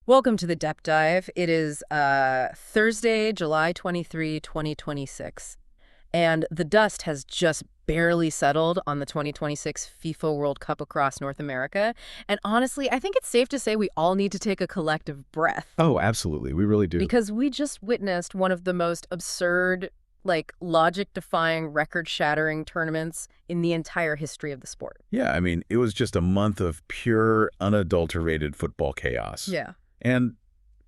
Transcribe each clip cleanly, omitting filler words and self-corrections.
Welcome to the Depth Dive. It is Thursday, July 23, 2026, and the dust has just barely settled on the 2026 FIFA World Cup across North America. And honestly, I think it's safe to say we all need to take a collective breath Oh, absolutely. We really do. because we just witnessed one of the most absurd, logic-defying, record-shattering tournaments in the entire history of the sport. Yeah, I mean, it was just a month of pure, unadulterated football chaos. Yeah. And,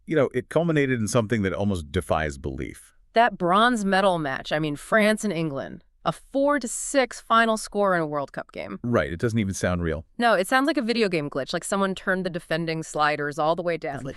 it culminated in something that almost defies belief. That bronze medal match, I mean, France and England, a 4-6 final score in a World Cup game. Right, it doesn't even sound real. No, it sounds like a video game glitch, like someone turned the defending sliders all the way down.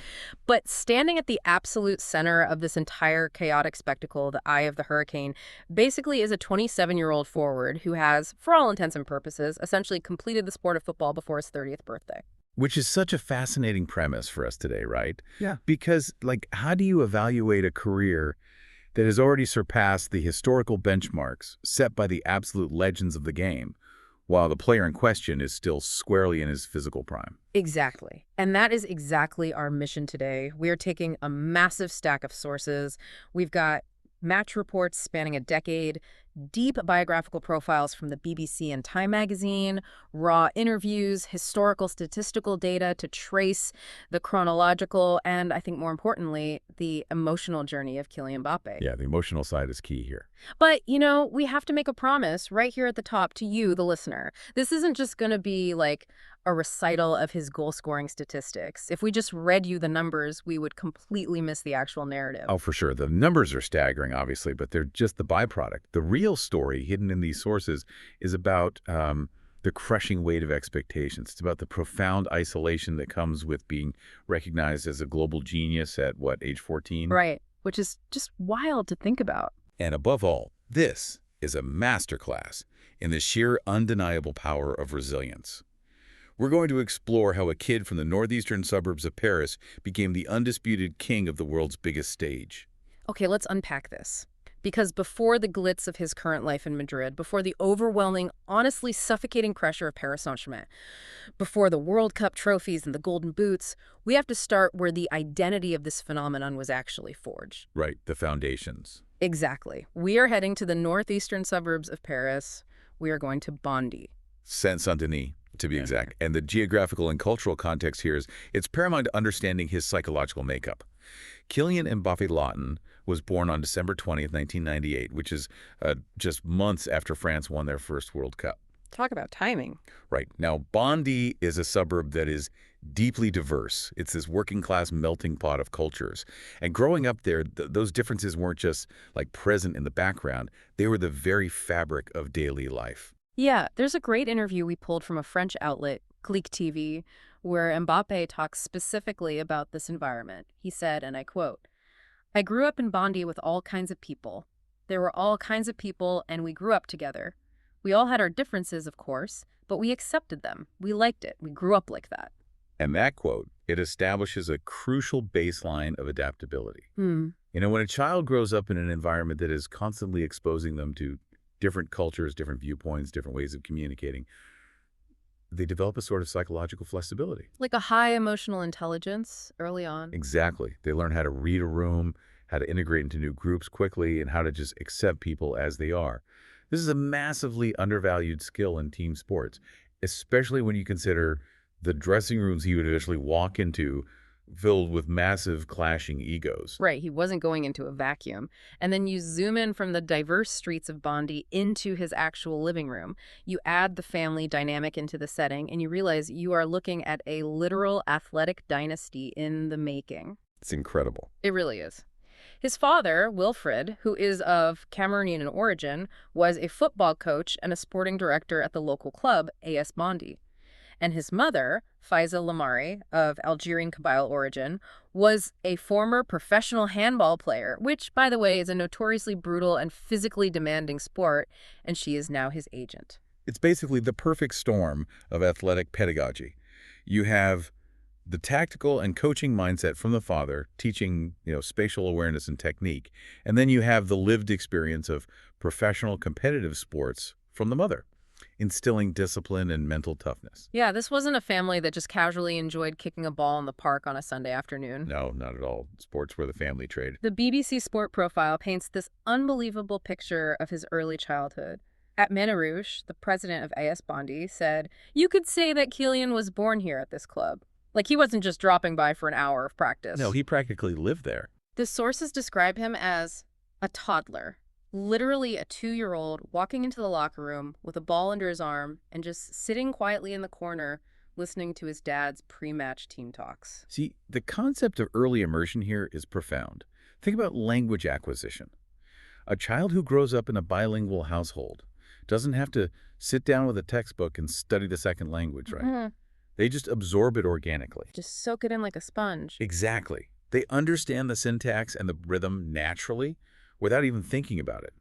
But standing at the absolute center of this entire chaotic spectacle, the eye of the hurricane, basically is a 27-year-old forward who has, for all intents and purposes, essentially completed the sport of football before his 30th birthday. Which is such a fascinating premise for us today, right? Yeah. Because, how do you evaluate a career that has already surpassed the historical benchmarks set by the absolute legends of the game, while the player in question is still squarely in his physical prime? Exactly. And that is exactly our mission today. We are taking a massive stack of sources. We've got match reports spanning a decade, deep biographical profiles from the BBC and Time magazine, raw interviews, historical statistical data to trace the chronological and, I think more importantly, the emotional journey of Kylian Mbappé. Yeah, the emotional side is key here. But, we have to make a promise right here at the top to you, the listener. This isn't just going to be like a recital of his goal-scoring statistics. If we just read you the numbers, we would completely miss the actual narrative. Oh, for sure. The numbers are staggering, obviously, but they're just the byproduct. The real story hidden in these sources is about the crushing weight of expectations. It's about the profound isolation that comes with being recognized as a global genius at, age 14? Right, which is just wild to think about. And above all, this is a masterclass in the sheer undeniable power of resilience. We're going to explore how a kid from the northeastern suburbs of Paris became the undisputed king of the world's biggest stage. Okay, let's unpack this. Because before the glitz of his current life in Madrid, before the overwhelming, honestly suffocating pressure of Paris Saint-Germain, before the World Cup trophies and the golden boots, we have to start where the identity of this phenomenon was actually forged. Right, the foundations. Exactly. We are heading to the northeastern suburbs of Paris. We are going to Bondy. Saint-Denis, to be exact. And the geographical and cultural context here it's paramount to understanding his psychological makeup. Kylian Mbappé Lawton was born on December 20th, 1998, which is just months after France won their first World Cup. Talk about timing. Right. Now, Bondy is a suburb that is deeply diverse. It's this working-class melting pot of cultures. And growing up there, those differences weren't just, present in the background. They were the very fabric of daily life. Yeah, there's a great interview we pulled from a French outlet, Click TV, where Mbappé talks specifically about this environment. He said, and I quote, "I grew up in Bondy with all kinds of people. There were all kinds of people, and we grew up together. We all had our differences, of course, but we accepted them. We liked it. We grew up like that." And that quote, it establishes a crucial baseline of adaptability. When a child grows up in an environment that is constantly exposing them to different cultures, different viewpoints, different ways of communicating, they develop a sort of psychological flexibility. Like a high emotional intelligence early on. Exactly. They learn how to read a room, how to integrate into new groups quickly, and how to just accept people as they are. This is a massively undervalued skill in team sports, especially when you consider the dressing rooms he would eventually walk into filled with massive clashing egos. Right, he wasn't going into a vacuum. And then you zoom in from the diverse streets of Bondy into his actual living room. You add the family dynamic into the setting, and you realize you are looking at a literal athletic dynasty in the making. It's incredible. It really is. His father, Wilfred, who is of Cameroonian origin, was a football coach and a sporting director at the local club, AS Bondy. And his mother, Faiza Lamari, of Algerian Kabyle origin, was a former professional handball player, which, by the way, is a notoriously brutal and physically demanding sport, and she is now his agent. It's basically the perfect storm of athletic pedagogy. You have the tactical and coaching mindset from the father, teaching, spatial awareness and technique, and then you have the lived experience of professional competitive sports from the mother. instilling discipline and mental toughness. Yeah, this wasn't a family that just casually enjoyed kicking a ball in the park on a Sunday afternoon. No, not at all. Sports were the family trade. The BBC Sport profile paints this unbelievable picture of his early childhood. At Rouge, the president of AS Bondy said, "You could say that Kylian was born here at this club. Like he wasn't just dropping by for an hour of No, practice." he practically lived there. The sources describe him as a toddler, literally a 2-year-old walking into the locker room with a ball under his arm and just sitting quietly in the corner listening to his dad's pre-match team talks. See, the concept of early immersion here is profound. Think about language acquisition. A child who grows up in a bilingual household doesn't have to sit down with a textbook and study the second language, right? They just absorb it organically. Just soak it in like a sponge. Exactly. They understand the syntax and the rhythm naturally without even thinking about it.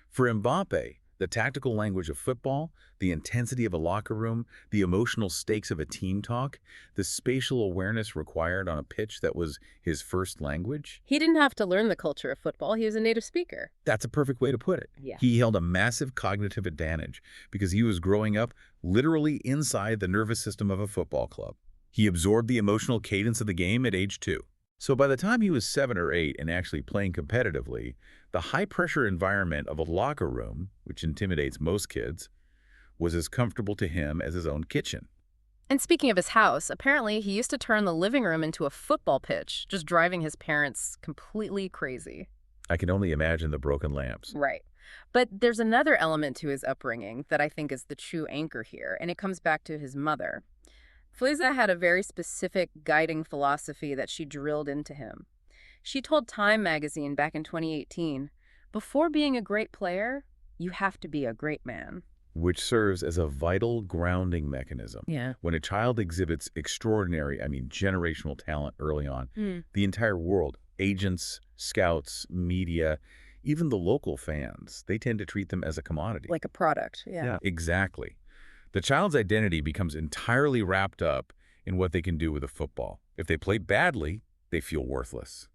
For Mbappe, the tactical language of football, the intensity of a locker room, the emotional stakes of a team talk, the spatial awareness required on a pitch that was his first language. He didn't have to learn the culture of football. He was a native speaker. That's a perfect way to put it. Yeah. He held a massive cognitive advantage because he was growing up literally inside the nervous system of a football club. He absorbed the emotional cadence of the game at age 2. So by the time he was 7 or 8 and actually playing competitively, the high-pressure environment of a locker room, which intimidates most kids, was as comfortable to him as his own kitchen. And speaking of his house, apparently he used to turn the living room into a football pitch, just driving his parents completely crazy. I can only imagine the broken lamps. Right. But there's another element to his upbringing that I think is the true anchor here, and it comes back to his mother. Fliza had a very specific guiding philosophy that she drilled into him. She told Time magazine back in 2018, "Before being a great player, you have to be a great man." Which serves as a vital grounding mechanism. Yeah. When a child exhibits extraordinary, generational talent early on, the entire world, agents, scouts, media, even the local fans, they tend to treat them as a commodity. Like a product, yeah. Exactly. The child's identity becomes entirely wrapped up in what they can do with a football. If they play badly, they feel worthless.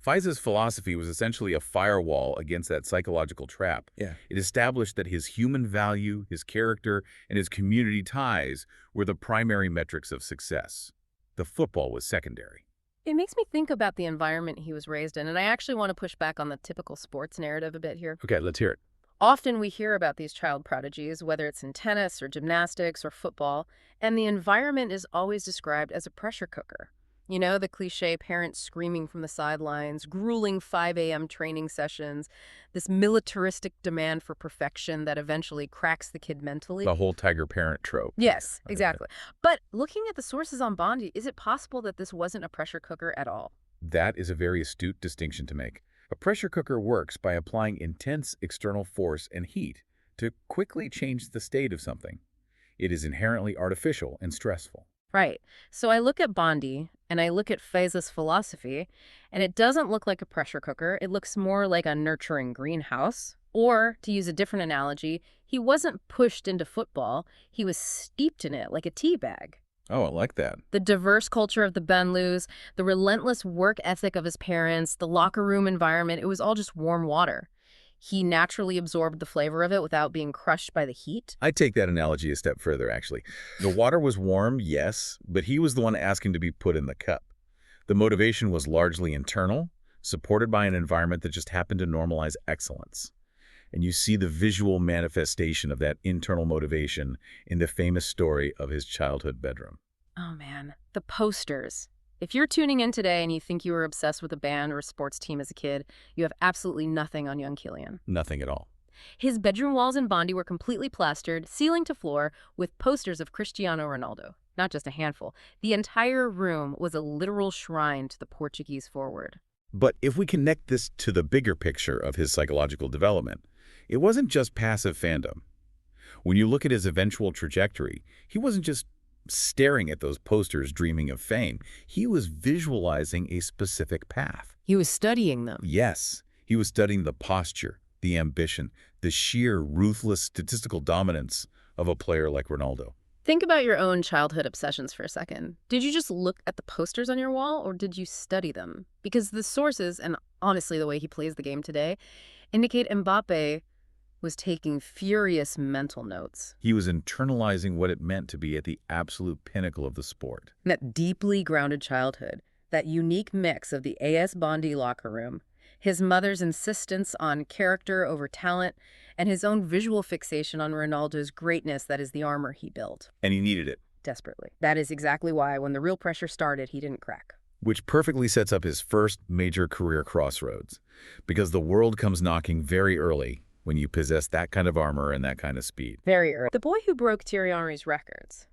Fiza's philosophy was essentially a firewall against that psychological trap. Yeah. It established that his human value, his character, and his community ties were the primary metrics of success. The football was secondary. It makes me think about the environment he was raised in, and I actually want to push back on the typical sports narrative a bit here. Okay, let's hear it. Often we hear about these child prodigies, whether it's in tennis or gymnastics or football, and the environment is always described as a pressure cooker. You know, the cliche parents screaming from the sidelines, grueling 5 a.m. training sessions, this militaristic demand for perfection that eventually cracks the kid mentally. The whole tiger parent trope. Yes, exactly. But looking at the sources on Bondy, is it possible that this wasn't a pressure cooker at all? That is a very astute distinction to make. A pressure cooker works by applying intense external force and heat to quickly change the state of something. It is inherently artificial and stressful. Right. So I look at Bondy and I look at Fiza's philosophy, and it doesn't look like a pressure cooker. It looks more like a nurturing greenhouse. Or, to use a different analogy, he wasn't pushed into football. He was steeped in it like a tea bag. Oh, I like that. The diverse culture of the Benlus, the relentless work ethic of his parents, the locker room environment, it was all just warm water. He naturally absorbed the flavor of it without being crushed by the heat. I take that analogy a step further, actually. The water was warm, yes, but he was the one asking to be put in the cup. The motivation was largely internal, supported by an environment that just happened to normalize excellence. And you see the visual manifestation of that internal motivation in the famous story of his childhood bedroom. Oh man, the posters. If you're tuning in today and you think you were obsessed with a band or a sports team as a kid, you have absolutely nothing on young Kylian. Nothing at all. His bedroom walls in Bondy were completely plastered, ceiling to floor, with posters of Cristiano Ronaldo. Not just a handful. The entire room was a literal shrine to the Portuguese forward. But if we connect this to the bigger picture of his psychological development, it wasn't just passive fandom. When you look at his eventual trajectory, he wasn't just staring at those posters dreaming of fame. He was visualizing a specific path. He was studying them. Yes, he was studying the posture, the ambition, the sheer ruthless statistical dominance of a player like Ronaldo. Think about your own childhood obsessions for a second. Did you just look at the posters on your wall, or did you study them? Because the sources, and honestly the way he plays the game today, indicate Mbappe was taking furious mental notes. He was internalizing what it meant to be at the absolute pinnacle of the sport. That deeply grounded childhood, that unique mix of the AS Bondy locker room, his mother's insistence on character over talent, and his own visual fixation on Ronaldo's greatness that is the armor he built. And he needed it. Desperately. That is exactly why, when the real pressure started, he didn't crack. Which perfectly sets up his first major career crossroads. Because the world comes knocking very early when you possess that kind of armor and that kind of speed. Very early. The boy who broke Thierry Henry's records.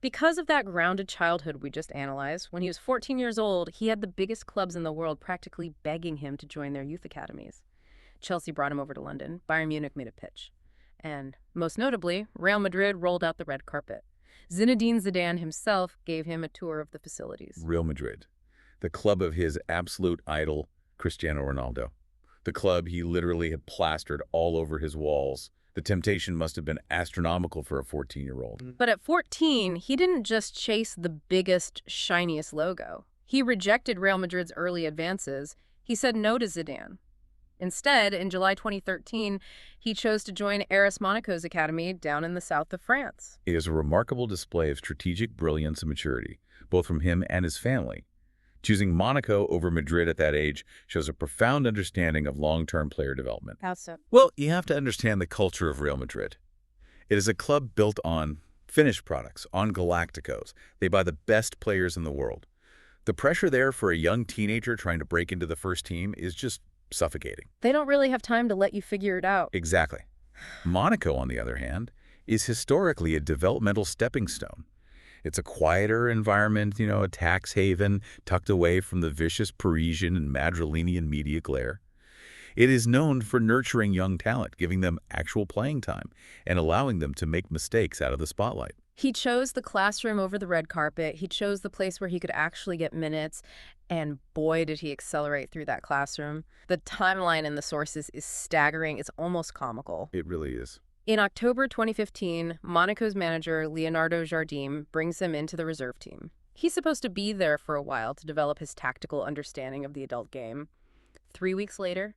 Because of that grounded childhood we just analyzed, when he was 14 years old, he had the biggest clubs in the world practically begging him to join their youth academies. Chelsea brought him over to London. Bayern Munich made a pitch. And, most notably, Real Madrid rolled out the red carpet. Zinedine Zidane himself gave him a tour of the facilities. Real Madrid, the club of his absolute idol, Cristiano Ronaldo. The club he literally had plastered all over his walls. The temptation must have been astronomical for a 14-year-old. But at 14, he didn't just chase the biggest, shiniest logo. He rejected Real Madrid's early advances. He said no to Zidane. Instead, in July 2013, he chose to join AS Monaco's academy down in the south of France. It is a remarkable display of strategic brilliance and maturity, both from him and his family. Choosing Monaco over Madrid at that age shows a profound understanding of long-term player development. How so? Well, you have to understand the culture of Real Madrid. It is a club built on finished products, on Galacticos. They buy the best players in the world. The pressure there for a young teenager trying to break into the first team is just suffocating. They don't really have time to let you figure it out. Exactly. Monaco, on the other hand, is historically a developmental stepping stone. It's a quieter environment, a tax haven tucked away from the vicious Parisian and Madrilenian media glare. It is known for nurturing young talent, giving them actual playing time, and allowing them to make mistakes out of the spotlight. He chose the classroom over the red carpet. He chose the place where he could actually get minutes. And boy, did he accelerate through that classroom. The timeline in the sources is staggering. It's almost comical. It really is. In October 2015, Monaco's manager, Leonardo Jardim, brings him into the reserve team. He's supposed to be there for a while to develop his tactical understanding of the adult game. 3 weeks later,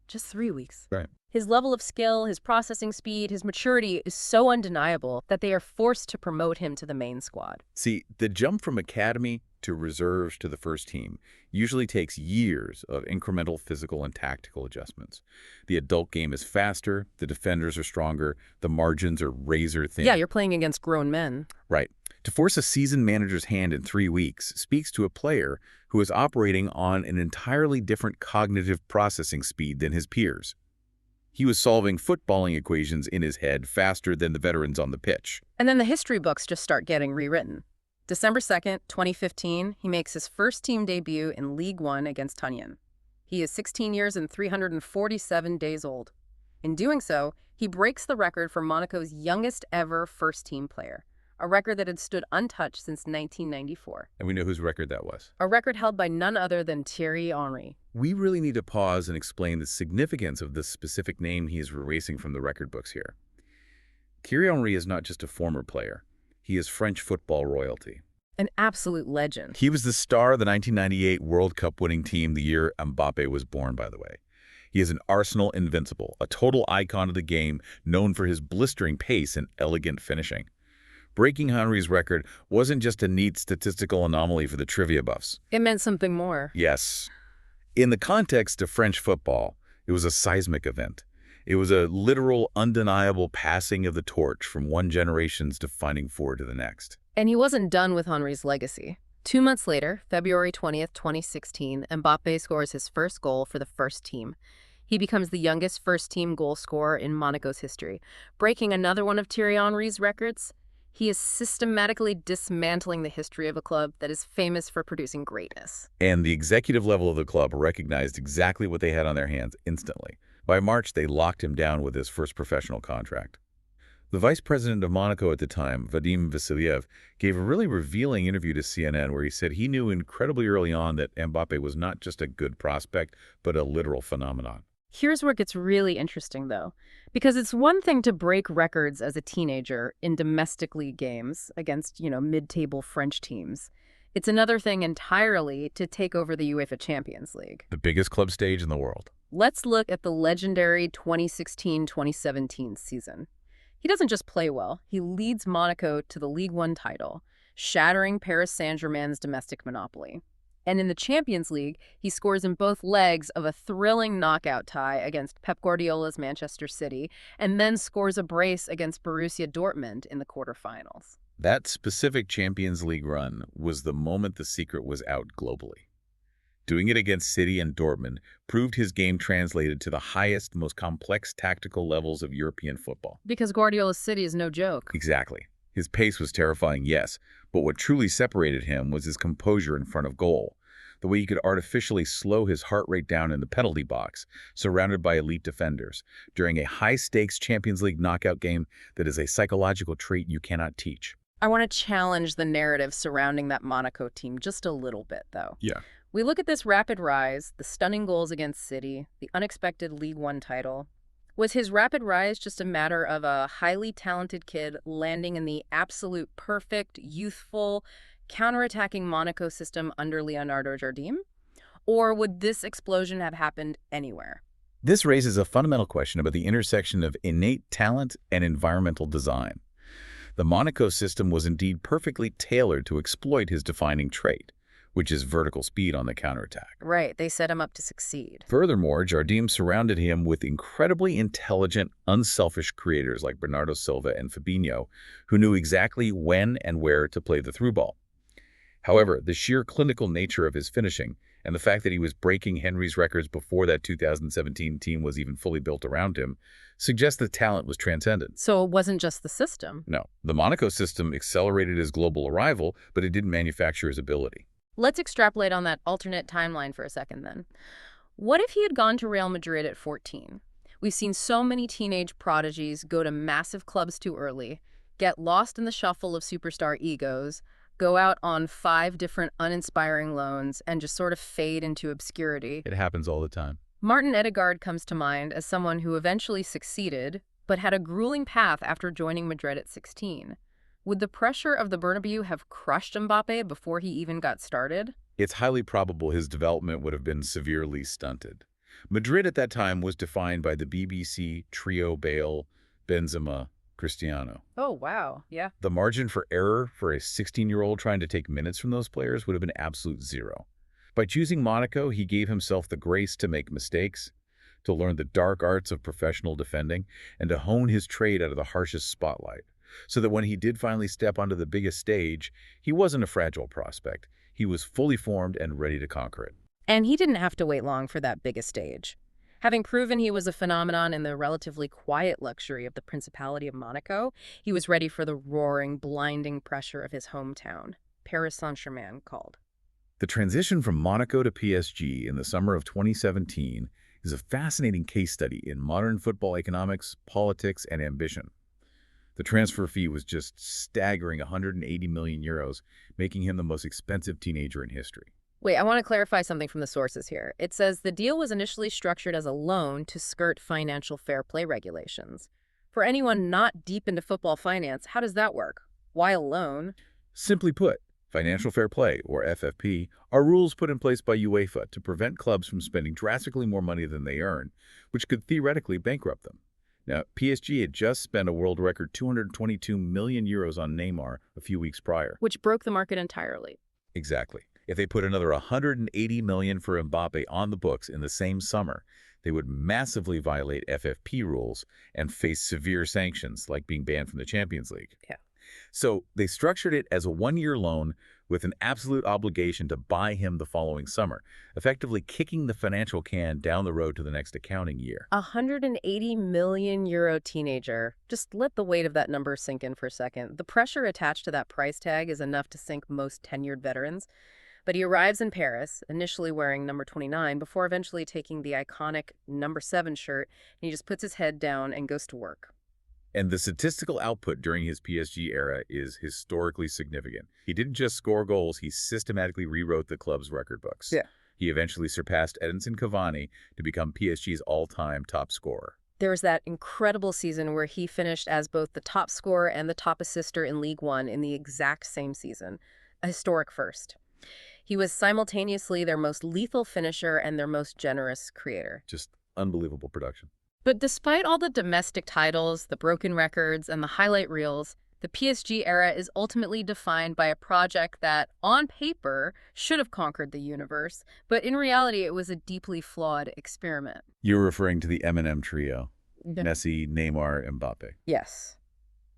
just 3 weeks. Right. His level of skill, his processing speed, his maturity is so undeniable that they are forced to promote him to the main squad. See, the jump from academy to reserves to the first team usually takes years of incremental physical and tactical adjustments. The adult game is faster, the defenders are stronger, the margins are razor thin. Yeah, you're playing against grown men. Right. To force a seasoned manager's hand in 3 weeks speaks to a player who is operating on an entirely different cognitive processing speed than his peers. He was solving footballing equations in his head faster than the veterans on the pitch. And then the history books just start getting rewritten. December 2nd, 2015, he makes his first team debut in League One against Tunyon. He is 16 years and 347 days old. In doing so, he breaks the record for Monaco's youngest ever first-team player, a record that had stood untouched since 1994. And we know whose record that was. A record held by none other than Thierry Henry. We really need to pause and explain the significance of this specific name he is erasing from the record books here. Thierry Henry is not just a former player. He is French football royalty. An absolute legend. He was the star of the 1998 World Cup winning team the year Mbappe was born, by the way. He is an Arsenal invincible, a total icon of the game, known for his blistering pace and elegant finishing. Breaking Henry's record wasn't just a neat statistical anomaly for the trivia buffs. It meant something more. Yes. In the context of French football, it was a seismic event. It was a literal, undeniable passing of the torch from one generation's defining forward to the next. And he wasn't done with Henry's legacy. 2 months later, February 20th, 2016, Mbappe scores his first goal for the first team. He becomes the youngest first-team goal scorer in Monaco's history, breaking another one of Thierry Henry's records. He is systematically dismantling the history of a club that is famous for producing greatness. And the executive level of the club recognized exactly what they had on their hands instantly. By March, they locked him down with his first professional contract. The vice president of Monaco at the time, Vadim Vasiliev, gave a really revealing interview to CNN where he said he knew incredibly early on that Mbappe was not just a good prospect, but a literal phenomenon. Here's where it gets really interesting, though, because it's one thing to break records as a teenager in domestic league games against, mid-table French teams. It's another thing entirely to take over the UEFA Champions League. The biggest club stage in the world. Let's look at the legendary 2016-2017 season. He doesn't just play well, he leads Monaco to the Ligue 1 title, shattering Paris Saint-Germain's domestic monopoly. And in the Champions League, he scores in both legs of a thrilling knockout tie against Pep Guardiola's Manchester City, and then scores a brace against Borussia Dortmund in the quarterfinals. That specific Champions League run was the moment the secret was out globally. Doing it against City and Dortmund proved his game translated to the highest, most complex tactical levels of European football. Because Guardiola's City is no joke. Exactly. His pace was terrifying, yes, but what truly separated him was his composure in front of goal. The way he could artificially slow his heart rate down in the penalty box, surrounded by elite defenders, during a high-stakes Champions League knockout game that is a psychological trait you cannot teach. I want to challenge the narrative surrounding that Monaco team just a little bit, though. Yeah. We look at this rapid rise, the stunning goals against City, the unexpected League One title. Was his rapid rise just a matter of a highly talented kid landing in the absolute perfect, youthful, counterattacking Monaco system under Leonardo Jardim? Or would this explosion have happened anywhere? This raises a fundamental question about the intersection of innate talent and environmental design. The Monaco system was indeed perfectly tailored to exploit his defining trait, which is vertical speed on the counterattack. Right, they set him up to succeed. Furthermore, Jardim surrounded him with incredibly intelligent, unselfish creators like Bernardo Silva and Fabinho, who knew exactly when and where to play the through ball. However, the sheer clinical nature of his finishing and the fact that he was breaking Henry's records before that 2017 team was even fully built around him suggests that talent was transcendent. So it wasn't just the system. No, the Monaco system accelerated his global arrival, but it didn't manufacture his ability. Let's extrapolate on that alternate timeline for a second then. What if he had gone to Real Madrid at 14? We've seen so many teenage prodigies go to massive clubs too early, get lost in the shuffle of superstar egos, go out on 5 different uninspiring loans, and just sort of fade into obscurity. It happens all the time. Martin Odegaard comes to mind as someone who eventually succeeded, but had a grueling path after joining Madrid at 16. Would the pressure of the Bernabeu have crushed Mbappe before he even got started? It's highly probable his development would have been severely stunted. Madrid at that time was defined by the BBC trio Bale, Benzema, Cristiano. Oh, wow. Yeah. The margin for error for a 16-year-old trying to take minutes from those players would have been absolute zero. By choosing Monaco, he gave himself the grace to make mistakes, to learn the dark arts of professional defending, and to hone his trade out of the harshest spotlight, so that when he did finally step onto the biggest stage, he wasn't a fragile prospect. He was fully formed and ready to conquer it. And he didn't have to wait long for that biggest stage. Having proven he was a phenomenon in the relatively quiet luxury of the Principality of Monaco, he was ready for the roaring, blinding pressure of his hometown, Paris Saint-Germain called. The transition from Monaco to PSG in the summer of 2017 is a fascinating case study in modern football economics, politics, and ambition. The transfer fee was just staggering 180 million euros, making him the most expensive teenager in history. Wait, I want to clarify something from the sources here. It says the deal was initially structured as a loan to skirt financial fair play regulations. For anyone not deep into football finance, how does that work? Why a loan? Simply put, financial fair play, or FFP, are rules put in place by UEFA to prevent clubs from spending drastically more money than they earn, which could theoretically bankrupt them. Now, PSG had just spent a world record 222 million euros on Neymar a few weeks prior. Which broke the market entirely. Exactly. If they put another 180 million for Mbappe on the books in the same summer, they would massively violate FFP rules and face severe sanctions like being banned from the Champions League. Yeah. So they structured it as a one-year loan with an absolute obligation to buy him the following summer, effectively kicking the financial can down the road to the next accounting year. 180 million euro teenager. Just let the weight of that number sink in for a second. The pressure attached to that price tag is enough to sink most tenured veterans. But he arrives in Paris, initially wearing number 29, before eventually taking the iconic number 7 shirt, and he just puts his head down and goes to work. And the statistical output during his PSG era is historically significant. He didn't just score goals, he systematically rewrote the club's record books. Yeah. He eventually surpassed Edinson Cavani to become PSG's all-time top scorer. There was that incredible season where he finished as both the top scorer and the top assister in League One in the exact same season, a historic first. He was simultaneously their most lethal finisher and their most generous creator. Just unbelievable production. But despite all the domestic titles, the broken records, and the highlight reels, the PSG era is ultimately defined by a project that, on paper, should have conquered the universe, but in reality, it was a deeply flawed experiment. You're referring to the M&M trio, Yeah. Messi, Neymar, Mbappe. Yes.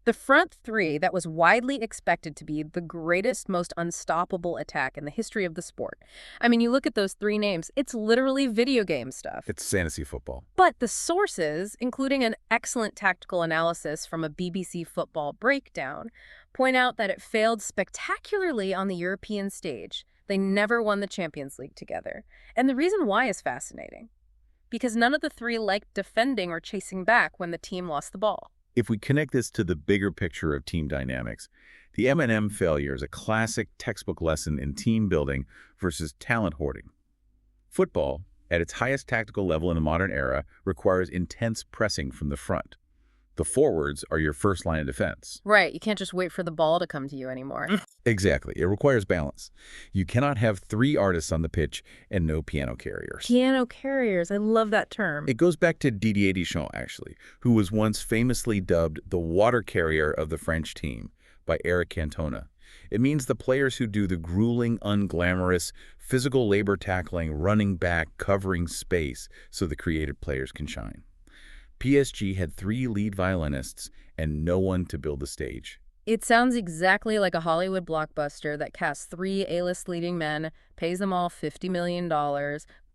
The front three that was widely expected to be the greatest, most unstoppable attack in the history of the sport. I mean, you look at those three names, it's literally video game stuff. It's fantasy football. But the sources, including an excellent tactical analysis from a BBC football breakdown, point out that it failed spectacularly on the European stage. They never won the Champions League together. And the reason why is fascinating. Because none of the three liked defending or chasing back when the team lost the ball. If we connect this to the bigger picture of team dynamics, the M&M failure is a classic textbook lesson in team building versus talent hoarding. Football, at its highest tactical level in the modern era, requires intense pressing from the front. The forwards are your first line of defense. Right, you can't just wait for the ball to come to you anymore. Exactly. It requires balance. You cannot have three artists on the pitch and no piano carriers. Piano carriers, I love that term. It goes back to Didier Deschamps, actually, who was once famously dubbed the water carrier of the French team by Eric Cantona. It means the players who do the grueling, unglamorous, physical labor tackling, running back, covering space so the creative players can shine. PSG had three lead violinists and no one to build the stage. It sounds exactly like a Hollywood blockbuster that casts three A-list leading men, pays them all $50 million,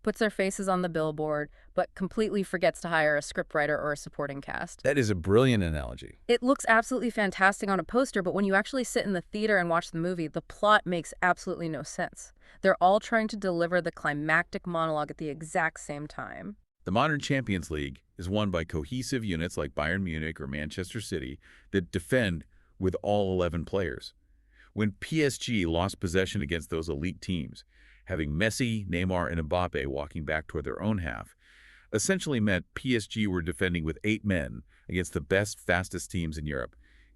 puts their faces on the billboard, but completely forgets to hire a scriptwriter or a supporting cast. That is a brilliant analogy. It looks absolutely fantastic on a poster, but when you actually sit in the theater and watch the movie, the plot makes absolutely no sense. They're all trying to deliver the climactic monologue at the exact same time. The modern Champions League is won by cohesive units like Bayern Munich or Manchester City that defend with all 11 players. When PSG lost possession against those elite teams, having Messi, Neymar, and Mbappe walking back toward their own half, essentially meant PSG were defending with 8 men against the best, fastest teams in Europe.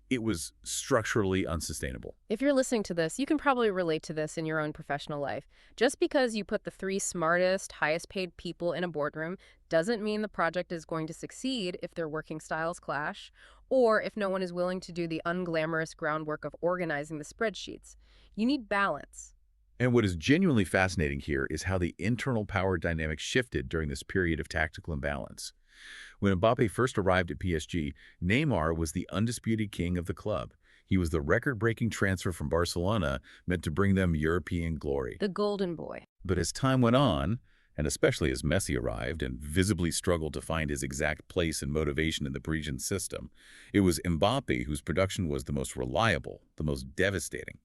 It was structurally unsustainable. If you're listening to this, you can probably relate to this in your own professional life. Just because you put the three smartest, highest paid people in a boardroom doesn't mean the project is going to succeed if their working styles clash, or if no one is willing to do the unglamorous groundwork of organizing the spreadsheets. You need balance. And what is genuinely fascinating here is how the internal power dynamic shifted during this period of tactical imbalance. When Mbappe first arrived at PSG, Neymar was the undisputed king of the club. He was the record-breaking transfer from Barcelona meant to bring them European glory. The golden boy. But as time went on, and especially as Messi arrived and visibly struggled to find his exact place and motivation in the Parisian system, it was Mbappe whose production was the most reliable, the most devastating.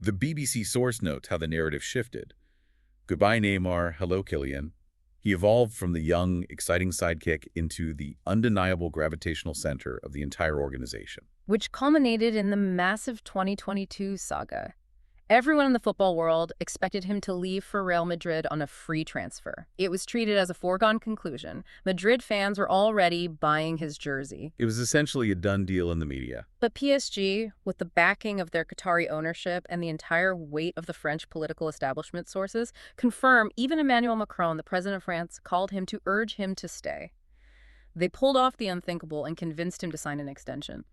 The BBC source notes how the narrative shifted. Goodbye, Neymar. Hello, Kylian. He evolved from the young, exciting sidekick into the undeniable gravitational center of the entire organization. Which culminated in the massive 2022 saga. Everyone in the football world expected him to leave for Real Madrid on a free transfer. It was treated as a foregone conclusion. Madrid fans were already buying his jersey. It was essentially a done deal in the media. But PSG, with the backing of their Qatari ownership and the entire weight of the French political establishment sources, confirm even Emmanuel Macron, the president of France, called him to urge him to stay. They pulled off the unthinkable and convinced him to sign an extension.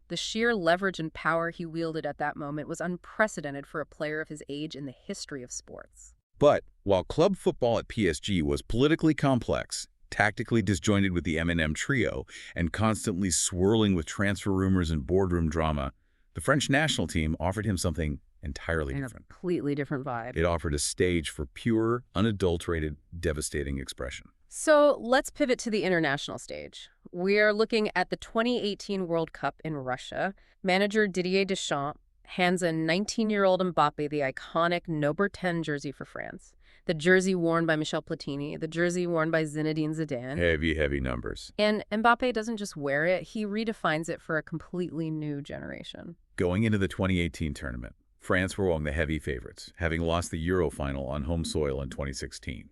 The sheer leverage and power he wielded at that moment was unprecedented for a player of his age in the history of sports. But while club football at PSG was politically complex, tactically disjointed with the M&M trio, and constantly swirling with transfer rumors and boardroom drama, the French national team offered him something entirely different. A completely different vibe. It offered a stage for pure, unadulterated, devastating expression. So let's pivot to the international stage. We are looking at the 2018 World Cup in Russia. Manager Didier Deschamps hands a 19-year-old Mbappe the iconic number 10 jersey for France. The jersey worn by Michel Platini, the jersey worn by Zinedine Zidane. Heavy, heavy numbers. And Mbappe doesn't just wear it, he redefines it for a completely new generation. Going into the 2018 tournament, France were among the heavy favorites, having lost the Euro final on home soil in 2016.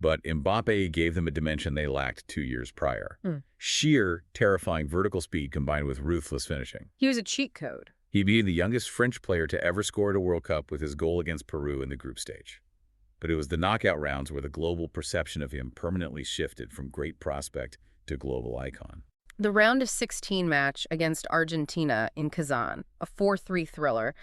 But Mbappe gave them a dimension they lacked 2 years prior. Sheer, terrifying vertical speed combined with ruthless finishing. He was a cheat code. He became the youngest French player to ever score at a World Cup with his goal against Peru in the group stage. But it was the knockout rounds where the global perception of him permanently shifted from great prospect to global icon. The round of 16 match against Argentina in Kazan, a 4-3 thriller.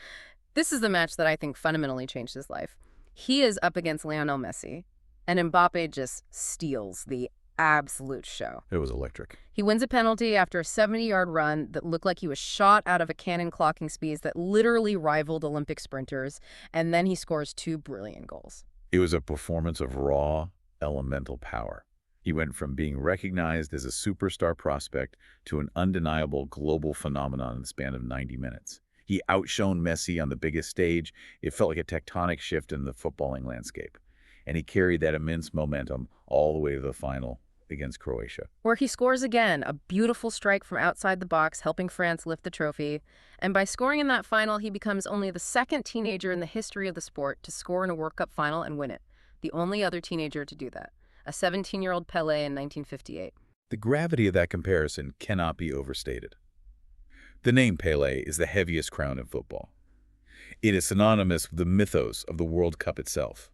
This is the match that I think fundamentally changed his life. He is up against Lionel Messi, and Mbappe just steals the absolute show. It was electric. He wins a penalty after a 70-yard run that looked like he was shot out of a cannon, clocking speeds that literally rivaled Olympic sprinters, and then he scores two brilliant goals. It was a performance of raw, elemental power. He went from being recognized as a superstar prospect to an undeniable global phenomenon in the span of 90 minutes. He outshone Messi on the biggest stage. It felt like a tectonic shift in the footballing landscape. And he carried that immense momentum all the way to the final against Croatia, Where he scores again, a beautiful strike from outside the box, helping France lift the trophy. And by scoring in that final, he becomes only the second teenager in the history of the sport to score in a World Cup final and win it. The only other teenager to do that. A 17-year-old Pelé in 1958. The gravity of that comparison cannot be overstated. The name Pelé is the heaviest crown in football. It is synonymous with the mythos of the World Cup itself.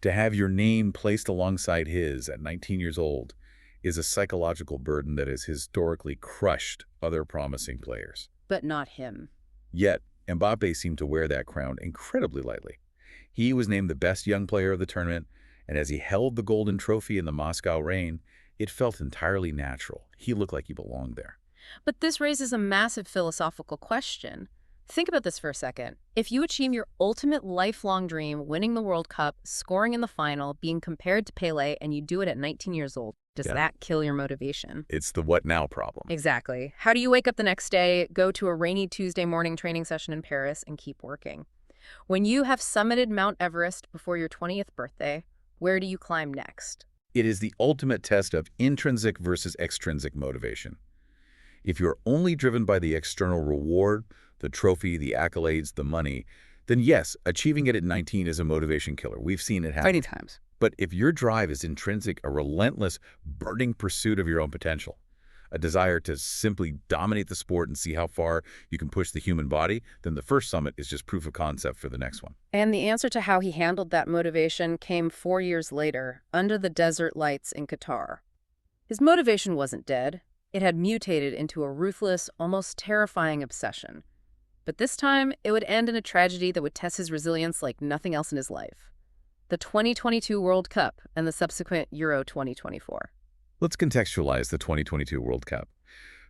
To have your name placed alongside his at 19 years old is a psychological burden that has historically crushed other promising players. But not him. Yet, Mbappe seemed to wear that crown incredibly lightly. He was named the best young player of the tournament, and as he held the golden trophy in the Moscow rain, it felt entirely natural. He looked like he belonged there. But this raises a massive philosophical question. Think about this for a second. If you achieve your ultimate lifelong dream, winning the World Cup, scoring in the final, being compared to Pelé, and you do it at 19 years old, does that kill your motivation? It's the what now problem. Exactly. How do you wake up the next day, go to a rainy Tuesday morning training session in Paris, and keep working? When you have summited Mount Everest before your 20th birthday, where do you climb next? It is the ultimate test of intrinsic versus extrinsic motivation. If you're only driven by the external reward, the trophy, the accolades, the money, then yes, achieving it at 19 is a motivation killer. We've seen it happen Many times. But if your drive is intrinsic, a relentless, burning pursuit of your own potential, a desire to simply dominate the sport and see how far you can push the human body, then the first summit is just proof of concept for the next one. And the answer to how he handled that motivation came 4 years later, under the desert lights in Qatar. His motivation wasn't dead. It had mutated into a ruthless, almost terrifying obsession. But this time, it would end in a tragedy that would test his resilience like nothing else in his life. The 2022 World Cup and the subsequent Euro 2024. Let's contextualize the 2022 World Cup.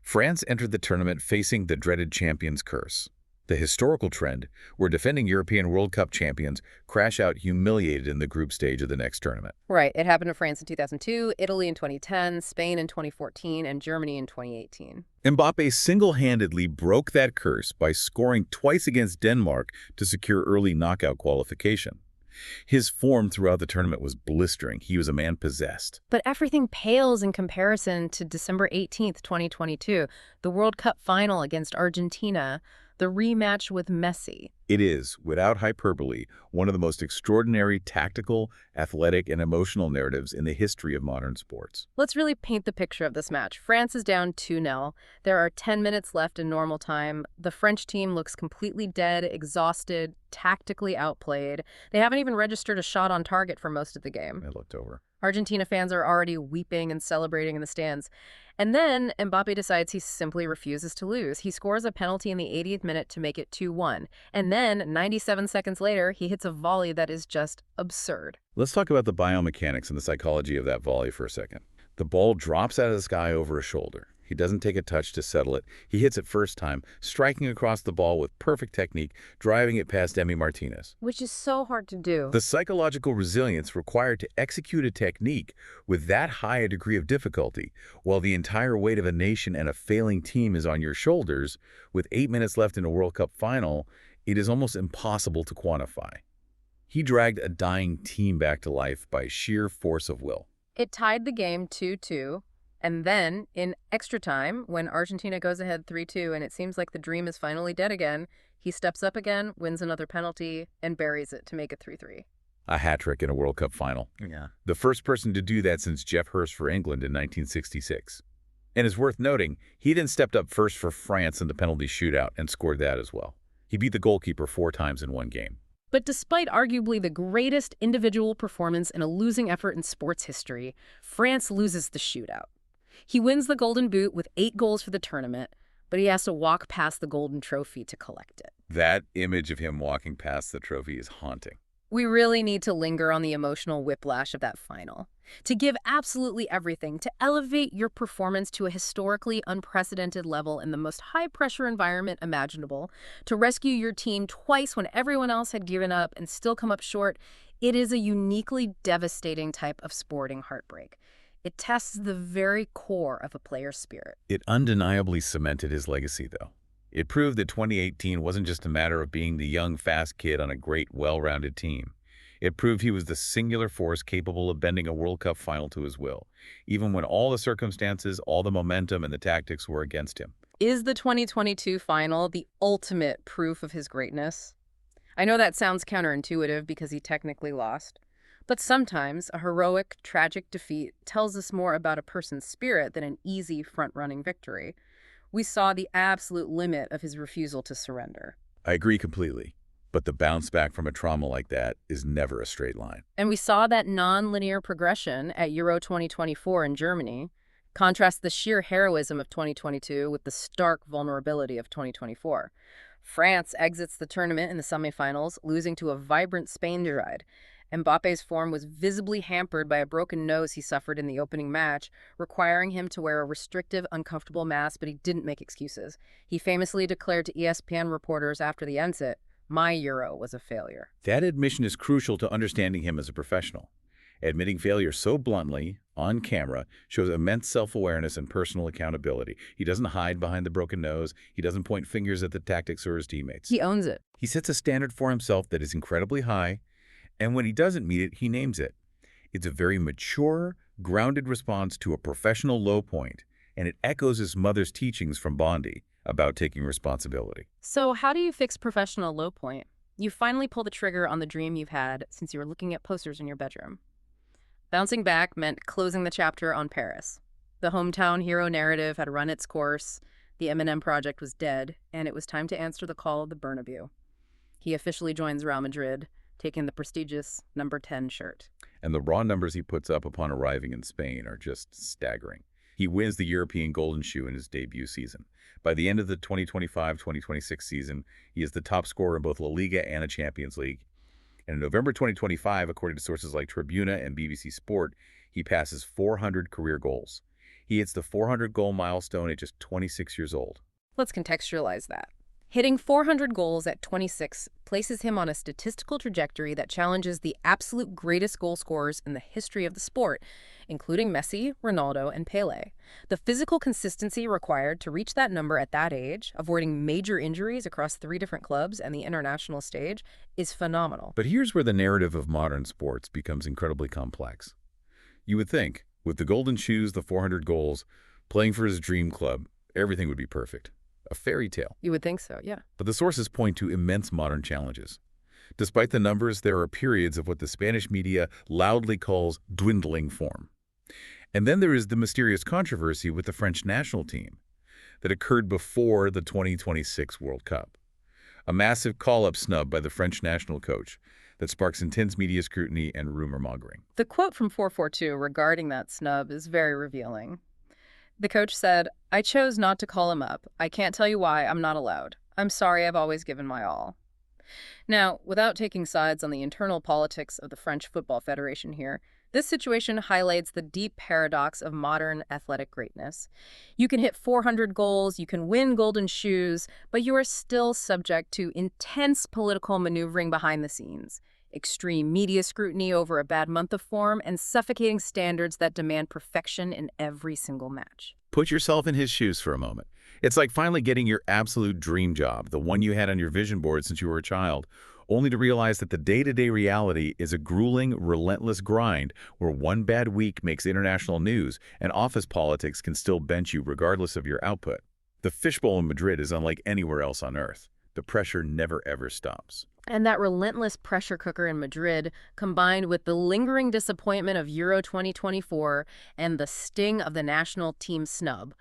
France entered the tournament facing the dreaded champions curse. The historical trend, where defending European World Cup champions crash out humiliated in the group stage of the next tournament. Right. It happened to France in 2002, Italy in 2010, Spain in 2014, and Germany in 2018. Mbappe single-handedly broke that curse by scoring twice against Denmark to secure early knockout qualification. His form throughout the tournament was blistering. He was a man possessed. But everything pales in comparison to December 18th, 2022, the World Cup final against Argentina, the rematch with Messi. It is, without hyperbole, one of the most extraordinary tactical, athletic, and emotional narratives in the history of modern sports. Let's really paint the picture of this match. France is down 2-0. There are 10 minutes left in normal time. The French team looks completely dead, exhausted, tactically outplayed. They haven't even registered a shot on target for most of the game. I looked over. Argentina fans are already weeping and celebrating in the stands. And then Mbappe decides he simply refuses to lose. He scores a penalty in the 80th minute to make it 2-1. And then, 97 seconds later, he hits a volley that is just absurd. Let's talk about the biomechanics and the psychology of that volley for a second. The ball drops out of the sky over his shoulder. He doesn't take a touch to settle it. He hits it first time, striking across the ball with perfect technique, driving it past Emi Martinez. Which is so hard to do. The psychological resilience required to execute a technique with that high a degree of difficulty, while the entire weight of a nation and a failing team is on your shoulders, with 8 minutes left in a World Cup final, it is almost impossible to quantify. He dragged a dying team back to life by sheer force of will. It tied the game 2-2. And then, in extra time, when Argentina goes ahead 3-2 and it seems like the dream is finally dead again, he steps up again, wins another penalty, and buries it to make it 3-3. A hat-trick in a World Cup final. Yeah. The first person to do that since Geoff Hurst for England in 1966. And it's worth noting, he then stepped up first for France in the penalty shootout and scored that as well. He beat the goalkeeper 4 times in one game. But despite arguably the greatest individual performance in a losing effort in sports history, France loses the shootout. He wins the Golden Boot with 8 goals for the tournament, but he has to walk past the golden trophy to collect it. That image of him walking past the trophy is haunting. We really need to linger on the emotional whiplash of that final. To give absolutely everything, to elevate your performance to a historically unprecedented level in the most high-pressure environment imaginable, to rescue your team twice when everyone else had given up and still come up short, it is a uniquely devastating type of sporting heartbreak. It tests the very core of a player's spirit. It undeniably cemented his legacy, though. It proved that 2018 wasn't just a matter of being the young, fast kid on a great, well-rounded team. It proved he was the singular force capable of bending a World Cup final to his will, even when all the circumstances, all the momentum, and the tactics were against him. Is the 2022 final the ultimate proof of his greatness? I know that sounds counterintuitive because he technically lost, but sometimes a heroic, tragic defeat tells us more about a person's spirit than an easy, front-running victory. We saw the absolute limit of his refusal to surrender. I agree completely, but the bounce back from a trauma like that is never a straight line. And we saw that non-linear progression at Euro 2024 in Germany. Contrast the sheer heroism of 2022 with the stark vulnerability of 2024. France exits the tournament in the semifinals, losing to a vibrant Spain side. Mbappe's form was visibly hampered by a broken nose he suffered in the opening match, requiring him to wear a restrictive, uncomfortable mask, but he didn't make excuses. He famously declared to ESPN reporters after the exit, "My Euro was a failure." That admission is crucial to understanding him as a professional. Admitting failure so bluntly, on camera, shows immense self-awareness and personal accountability. He doesn't hide behind the broken nose. He doesn't point fingers at the tactics or his teammates. He owns it. He sets a standard for himself that is incredibly high, and when he doesn't meet it, he names it. It's a very mature, grounded response to a professional low point, and it echoes his mother's teachings from Bondy about taking responsibility. So how do you fix professional low point? You finally pull the trigger on the dream you've had since you were looking at posters in your bedroom. Bouncing back meant closing the chapter on Paris. The hometown hero narrative had run its course, the Eminem project was dead, and it was time to answer the call of the Bernabeu. He officially joins Real Madrid, taking the prestigious number 10 shirt. And the raw numbers he puts up upon arriving in Spain are just staggering. He wins the European Golden Shoe in his debut season. By the end of the 2025-2026 season, he is the top scorer in both La Liga and the Champions League. And in November 2025, according to sources like Tribuna and BBC Sport, he passes 400 career goals. He hits the 400-goal milestone at just 26 years old. Let's contextualize that. Hitting 400 goals at 26 places him on a statistical trajectory that challenges the absolute greatest goal scorers in the history of the sport, including Messi, Ronaldo, and Pelé. The physical consistency required to reach that number at that age, avoiding major injuries across 3 different clubs and the international stage, is phenomenal. But here's where the narrative of modern sports becomes incredibly complex. You would think, with the golden shoes, the 400 goals, playing for his dream club, everything would be perfect. A fairy tale. You would think so, yeah. But the sources point to immense modern challenges. Despite the numbers, there are periods of what the Spanish media loudly calls dwindling form. And then there is the mysterious controversy with the French national team that occurred before the 2026 World Cup. A massive call-up snub by the French national coach that sparks intense media scrutiny and rumor-mongering. The quote from 442 regarding that snub is very revealing. The coach said, "I chose not to call him up. I can't tell you why. I'm not allowed. I'm sorry. I've always given my all." Now, without taking sides on the internal politics of the French Football Federation here, this situation highlights the deep paradox of modern athletic greatness. You can hit 400 goals, you can win golden shoes, but you are still subject to intense political maneuvering behind the scenes, extreme media scrutiny over a bad month of form, and suffocating standards that demand perfection in every single match. Put yourself in his shoes for a moment. It's like finally getting your absolute dream job, the one you had on your vision board since you were a child, only to realize that the day-to-day reality is a grueling, relentless grind where one bad week makes international news and office politics can still bench you regardless of your output. The fishbowl in Madrid is unlike anywhere else on earth. The pressure never ever stops. And that relentless pressure cooker in Madrid, combined with the lingering disappointment of Euro 2024 and the sting of the national team snub,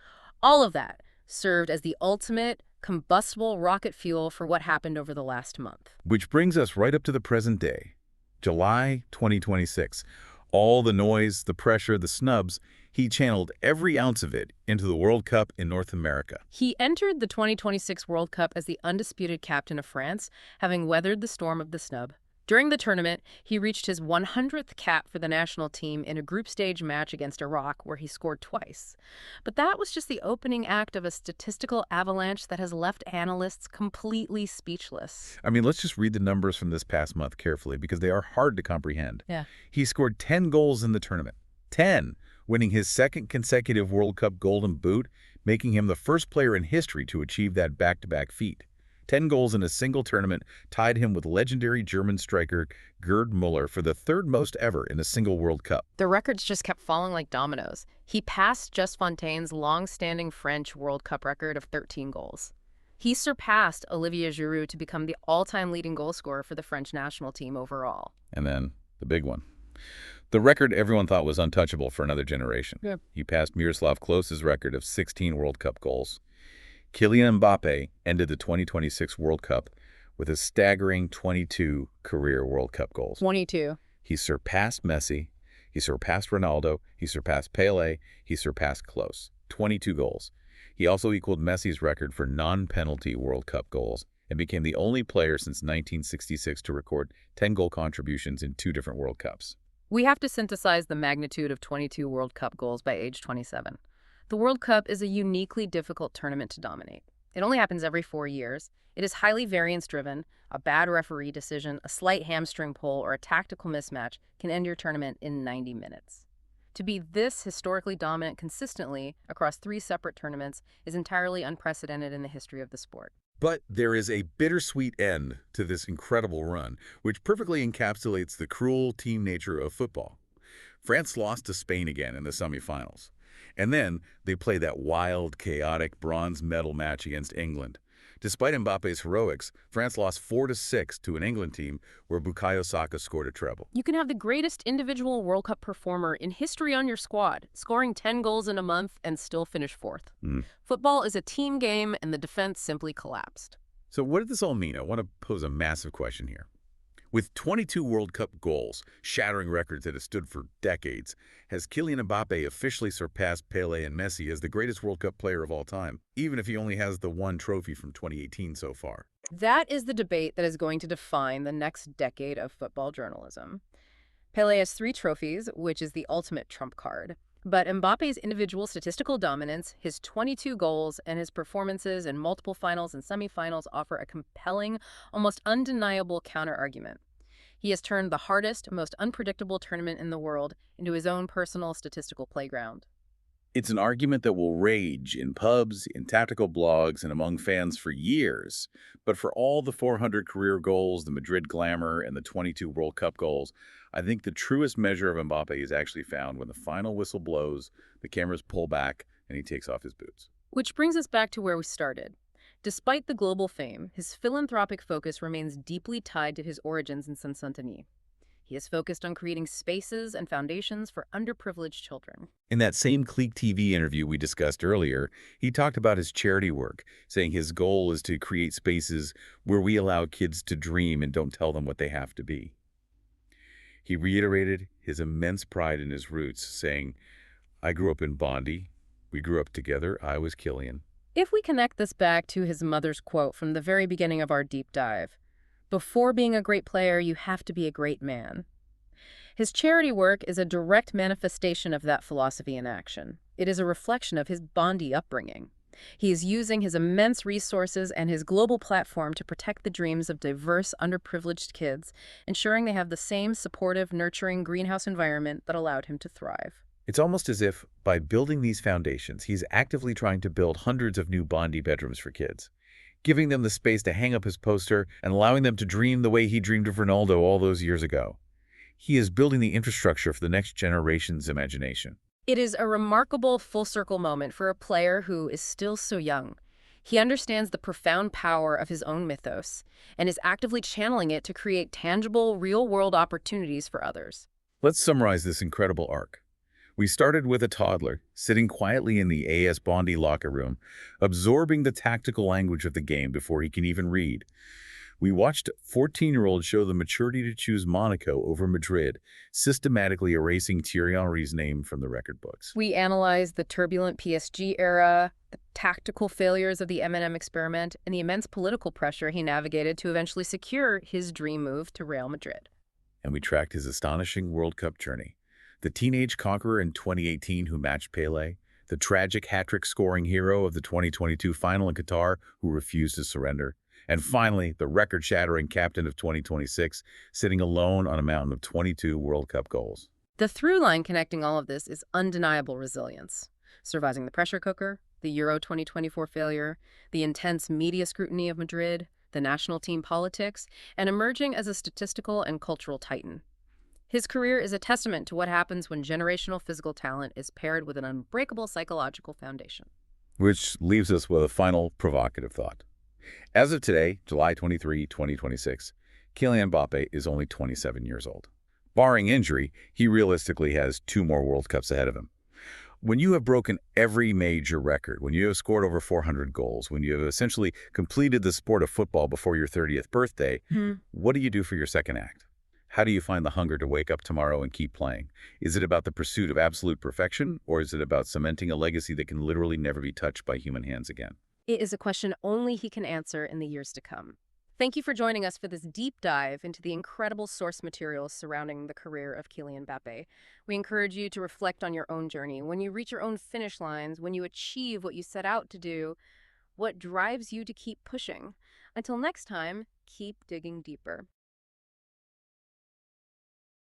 all of that served as the ultimate combustible rocket fuel for what happened over the last month. Which brings us right up to the present day, July 2026. All the noise, the pressure, the snubs, he channeled every ounce of it into the World Cup in North America. He entered the 2026 World Cup as the undisputed captain of France, having weathered the storm of the snub. During the tournament, he reached his 100th cap for the national team in a group stage match against Iraq, where he scored twice. But that was just the opening act of a statistical avalanche that has left analysts completely speechless. I mean, let's just read the numbers from this past month carefully because they are hard to comprehend. Yeah. He scored 10 goals in the tournament. 10, winning his second consecutive World Cup Golden Boot, making him the first player in history to achieve that back-to-back feat. 10 goals in a single tournament tied him with legendary German striker Gerd Müller for the third most ever in a single World Cup. The records just kept falling like dominoes. He passed Just Fontaine's long-standing French World Cup record of 13 goals. He surpassed Olivier Giroud to become the all-time leading goal scorer for the French national team overall. And then the big one. The record everyone thought was untouchable for another generation. Yeah. He passed Miroslav Klose's record of 16 World Cup goals. Kylian Mbappé ended the 2026 World Cup with a staggering 22 career World Cup goals. 22. He surpassed Messi, he surpassed Ronaldo, he surpassed Pelé, he surpassed Klose. 22 goals. He also equaled Messi's record for non-penalty World Cup goals and became the only player since 1966 to record 10-goal contributions in 2 different World Cups. We have to synthesize the magnitude of 22 World Cup goals by age 27. The World Cup is a uniquely difficult tournament to dominate. It only happens every 4 years. It is highly variance-driven. A bad referee decision, a slight hamstring pull, or a tactical mismatch can end your tournament in 90 minutes. To be this historically dominant consistently across 3 separate tournaments is entirely unprecedented in the history of the sport. But there is a bittersweet end to this incredible run, which perfectly encapsulates the cruel team nature of football. France lost to Spain again in the semifinals. And then they play that wild, chaotic bronze medal match against England. Despite Mbappe's heroics, France lost 4-6 to an England team where Bukayo Saka scored a treble. You can have the greatest individual World Cup performer in history on your squad, scoring 10 goals in a month and still finish 4th. Football is a team game, and the defense simply collapsed. So what did this all mean? I want to pose a massive question here. With 22 World Cup goals, shattering records that have stood for decades, has Kylian Mbappé officially surpassed Pelé and Messi as the greatest World Cup player of all time, even if he only has the one trophy from 2018 so far? That is the debate that is going to define the next decade of football journalism. Pelé has 3 trophies, which is the ultimate trump card. But Mbappe's individual statistical dominance, his 22 goals, and his performances in multiple finals and semifinals offer a compelling, almost undeniable counter-argument. He has turned the hardest, most unpredictable tournament in the world into his own personal statistical playground. It's an argument that will rage in pubs, in tactical blogs, and among fans for years. But for all the 400 career goals, the Madrid glamour, and the 22 World Cup goals, I think the truest measure of Mbappe is actually found when the final whistle blows, the cameras pull back, and he takes off his boots. Which brings us back to where we started. Despite the global fame, his philanthropic focus remains deeply tied to his origins in Saint-Saint-Denis. He is focused on creating spaces and foundations for underprivileged children. In that same Clique TV interview we discussed earlier, he talked about his charity work, saying his goal is to create spaces where we allow kids to dream and don't tell them what they have to be. He reiterated his immense pride in his roots, saying, "I grew up in Bondy. We grew up together. I was Kylian." If we connect this back to his mother's quote from the very beginning of our deep dive, "Before being a great player, you have to be a great man." His charity work is a direct manifestation of that philosophy in action. It is a reflection of his Bondy upbringing. He is using his immense resources and his global platform to protect the dreams of diverse, underprivileged kids, ensuring they have the same supportive, nurturing greenhouse environment that allowed him to thrive. It's almost as if, by building these foundations, he's actively trying to build hundreds of new Bondy bedrooms for kids, giving them the space to hang up his poster and allowing them to dream the way he dreamed of Ronaldo all those years ago. He is building the infrastructure for the next generation's imagination. It is a remarkable full-circle moment for a player who is still so young. He understands the profound power of his own mythos and is actively channeling it to create tangible, real-world opportunities for others. Let's summarize this incredible arc. We started with a toddler, sitting quietly in the AS Bondy locker room, absorbing the tactical language of the game before he can even read. We watched 14-year-olds show the maturity to choose Monaco over Madrid, systematically erasing Thierry Henry's name from the record books. We analyzed the turbulent PSG era, the tactical failures of the M&M experiment, and the immense political pressure he navigated to eventually secure his dream move to Real Madrid. And we tracked his astonishing World Cup journey. The teenage conqueror in 2018 who matched Pelé, the tragic hat-trick scoring hero of the 2022 final in Qatar who refused to surrender, and finally, the record-shattering captain of 2026, sitting alone on a mountain of 22 World Cup goals. The through line connecting all of this is undeniable resilience. Surviving the pressure cooker, the Euro 2024 failure, the intense media scrutiny of Madrid, the national team politics, and emerging as a statistical and cultural titan. His career is a testament to what happens when generational physical talent is paired with an unbreakable psychological foundation. Which leaves us with a final provocative thought. As of today, July 23, 2026, Kylian Mbappé is only 27 years old. Barring injury, he realistically has 2 more World Cups ahead of him. When you have broken every major record, when you have scored over 400 goals, when you have essentially completed the sport of football before your 30th birthday, what do you do for your second act? How do you find the hunger to wake up tomorrow and keep playing? Is it about the pursuit of absolute perfection, or is it about cementing a legacy that can literally never be touched by human hands again? It is a question only he can answer in the years to come. Thank you for joining us for this deep dive into the incredible source materials surrounding the career of Kylian Mbappé. We encourage you to reflect on your own journey. When you reach your own finish lines, when you achieve what you set out to do, what drives you to keep pushing. Until next time, keep digging deeper.